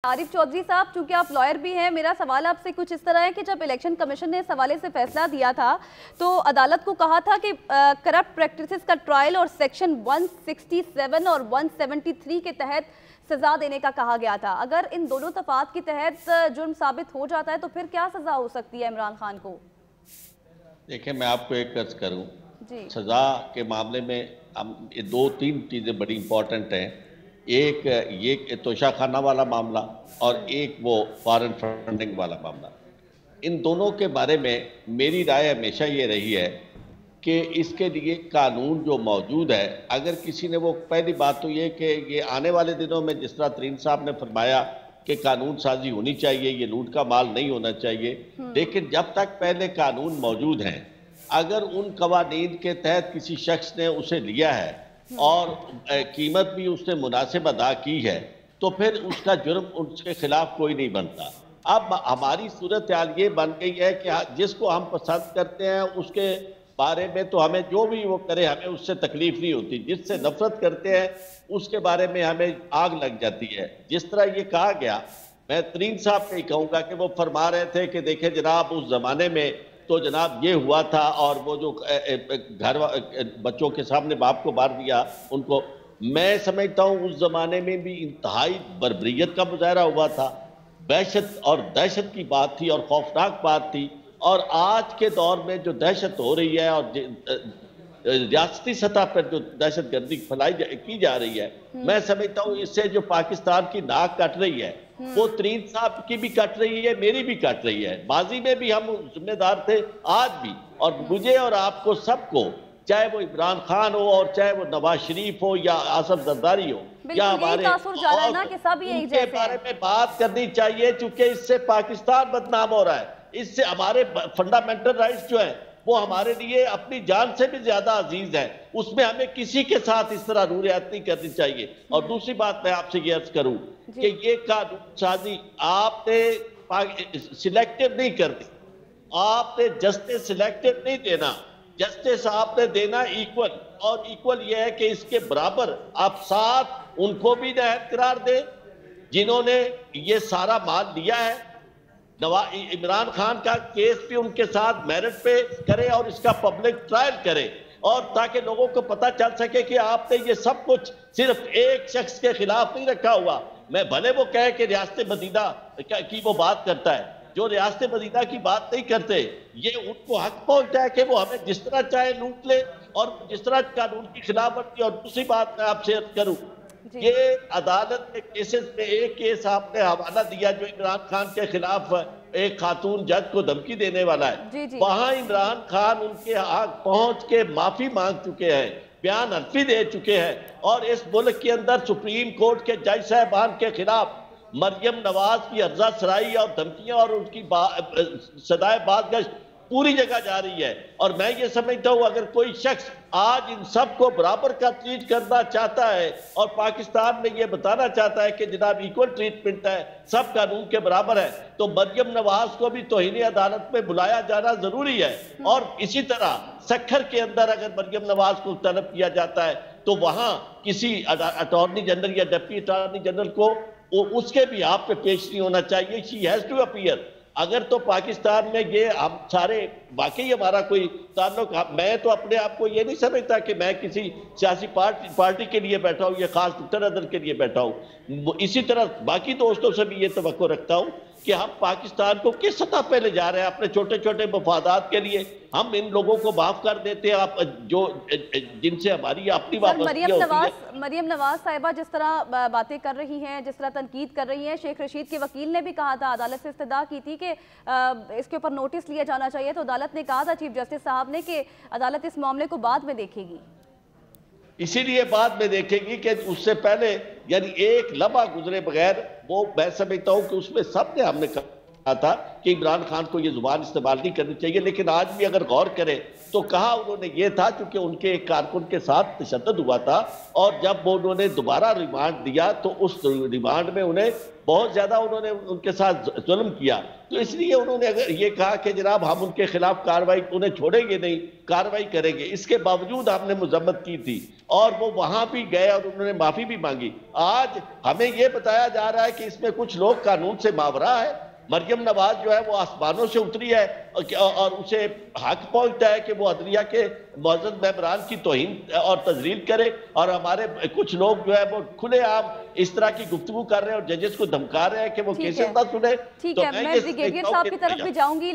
आरिफ चौधरी साहब, चूंकि आप लॉयर भी हैं, मेरा सवाल आपसे कुछ इस तरह है कि जब इलेक्शन कमीशन ने इस हवाले से फैसला दिया था तो अदालत को कहा था कि करप्ट प्रैक्टिसेस का ट्रायल और सेक्शन 167 और 173 के तहत सजा देने का कहा गया था। अगर इन दोनों तफात के तहत जुर्म साबित हो जाता है तो फिर क्या सजा हो सकती है इमरान खान को? देखिए, मैं आपको एक अर्ज करूं, सजा के मामले में हम दो तीन चीजें बड़ी इंपॉर्टेंट हैं। एक ये तोशाखाना वाला मामला और एक वो फॉरेन फंडिंग वाला मामला। इन दोनों के बारे में मेरी राय हमेशा ये रही है कि इसके लिए कानून जो मौजूद है, अगर किसी ने वो, पहली बात तो ये कि ये आने वाले दिनों में जिस तरह तरीन साहब ने फरमाया कि कानून साजी होनी चाहिए, ये लूट का माल नहीं होना चाहिए, लेकिन जब तक पहले कानून मौजूद हैं, अगर उन कवानीन के तहत किसी शख्स ने उसे लिया है और कीमत भी उसने मुनासिब अदा की है तो फिर उसका जुर्म उसके खिलाफ कोई नहीं बनता। अब हमारी सूरत हाल ये बन गई है कि जिसको हम पसंद करते हैं उसके बारे में तो हमें जो भी वो करे हमें उससे तकलीफ नहीं होती, जिससे नफरत करते हैं उसके बारे में हमें आग लग जाती है। जिस तरह ये कहा गया, मैं तरीन साहब को ही कहूँगा कि वो फरमा रहे थे कि देखें जनाब, उस ज़माने में तो जनाब ये हुआ था और वो जो घर बच्चों के सामने बाप को मार दिया उनको, मैं समझता हूँ उस जमाने में भी इंतहाई बर्बरियत का मुजाहरा हुआ था, वहशत और दहशत की बात थी और खौफनाक बात थी। और आज के दौर में जो दहशत हो रही है और रियासती सतह पर जो दहशत गर्दी फैलाई की जा रही है, मैं समझता हूँ इससे जो पाकिस्तान की नाक कट रही है वो तरीन साहब की भी कट रही है, मेरी भी कट रही है। माजी में भी हम जिम्मेदार थे, आज भी। और मुझे और आपको सबको, चाहे वो इमरान खान हो और चाहे वो नवाज शरीफ हो या आसफ जरदारी हो या हमारे, उनके बारे में बात करनी चाहिए, चूंकि इससे पाकिस्तान बदनाम हो रहा है। इससे हमारे फंडामेंटल राइट्स जो है वो हमारे लिए अपनी जान से भी ज्यादा अजीज है, उसमें हमें किसी के साथ इस तरह रूरियत नहीं करनी चाहिए। और दूसरी बात मैं आपसे ये अर्ज करूं कि ये कानून साजी आपने सिलेक्टिव नहीं करनी, आपने जस्टिस सिलेक्टिव नहीं देना, जस्टिस आपने देना इक्वल। और इक्वल ये है कि इसके बराबर आप साथ उनको भी नायब करार दें जिन्होंने ये सारा माल लिया है। इमरान खान का केस भी उनके साथ मेरिट पे करे और इसका पब्लिक ट्रायल करे, और ताकि लोगों को पता चल सके कि आपने ये सब कुछ सिर्फ एक शख्स के खिलाफ नहीं रखा हुआ। मैं भले वो कहे कि रियासत मदीना की वो बात करता है, जो रियासत मदीना की बात नहीं करते, ये उनको हक पहुंचता है कि वो हमें जिस तरह चाहे लूट ले और जिस तरह कानून की खिलाफ वर्जी। और दूसरी बात मैं आपसे अर्ज करूं, ये अदालत के केसेस में एक केस आपने हवाला दिया जो इमरान खान के खिलाफ एक खातून जज को धमकी देने वाला है, वहां इमरान खान उनके आग पहुंच के माफी मांग चुके हैं, बयान हल्फी दे चुके हैं। और इस मुल्क के अंदर सुप्रीम कोर्ट के जज साहबान के खिलाफ मरियम नवाज की अर्जा सराई और धमकियां और उनकी सदाए बादगश्त पूरी जगह जा रही है। और मैं ये समझता हूं अगर कोई शख्स आज इन सब को बराबर का ट्रीट करना चाहता है और पाकिस्तान में ये बताना चाहता है कि जनाब इक्वल ट्रीटमेंट है, सब कानून के बराबर है, तो मरियम नवाज को भी तौहीन अदालत में बुलाया जाना जरूरी है। और इसी तरह सखर के अंदर अगर मरियम नवाज को तलब किया जाता है तो वहां किसी अटॉर्नी जनरल या डिप्टी अटॉर्नी जनरल को उसके भी आप पे पेश नहीं होना चाहिए, शी हैज टू अपीयर। अगर तो पाकिस्तान में ये हम सारे वाकई हमारा कोई ताल्लुक, मैं तो अपने आप को ये नहीं समझता कि मैं किसी सियासी पार्टी के लिए बैठा हूँ या खास नजर के लिए बैठा हूँ। इसी तरह बाकी दोस्तों से भी ये तवक्को रखता हूँ कि हम पाकिस्तान को किस सतह पे ले जा रहे हैं अपने छोटे छोटे मफादात के लिए। हम इन लोगों को माफ कर देते हैं, आप जो जिनसे हमारी अपनी मरियम नवाज साहिबा जिस तरह बातें कर रही हैं, जिस तरह तनकीद कर रही हैं, शेख रशीद के वकील ने भी कहा था, अदालत से इस्तदा की थी कि इसके ऊपर नोटिस लिया जाना चाहिए, तो अदालत ने कहा था चीफ जस्टिस साहब ने कि अदालत इस मामले को बाद में देखेगी। इसीलिए बाद में देखेंगी कि उससे पहले यानी एक लम्हा गुजरे बगैर वो, मैं समझता हूं कि उसमें सबने हमने تھا کہ عمران خان کو یہ زبان استعمال نہیں کرنی چاہیے، لیکن آج بھی اگر غور کریں تو کہا انہوں نے یہ تھا چونکہ ان کے ایک کارکن کے ساتھ تشدد ہوا تھا، اور جب وہ انہوں نے دوبارہ ریمانڈ دیا تو اس ریمانڈ میں انہیں بہت زیادہ انہوں نے ان کے ساتھ ظلم کیا، تو اس لیے انہوں نے اگر یہ کہا کہ جناب ہم ان کے خلاف کارروائی انہیں چھوڑیں گے نہیں، کارروائی کریں گے۔ اس کے باوجود ہم نے مذمت کی تھی اور وہ وہاں بھی گئے اور انہوں نے معافی بھی مانگی۔ آج ہمیں یہ بتایا جا رہا ہے کہ اس میں کچھ لوگ قانون سے ماورا ہے۔ مریم نواز جو ہے وہ آسمانوں سے اتری ہے اور اسے حق پہنچتا ہے کہ وہ عدلیہ کے معزز ممبران کی توہین اور تذلیل کرے، اور ہمارے کچھ لوگ جو ہے وہ کھلے عام اس طرح کی گفتگو کر رہے ہیں اور ججز کو دھمکا رہے ہیں کہ وہ کیسز نہ سنے۔ ٹھیک ہے، میں بریگیڈیئر صاحب کی طرف بھی جاؤں گی۔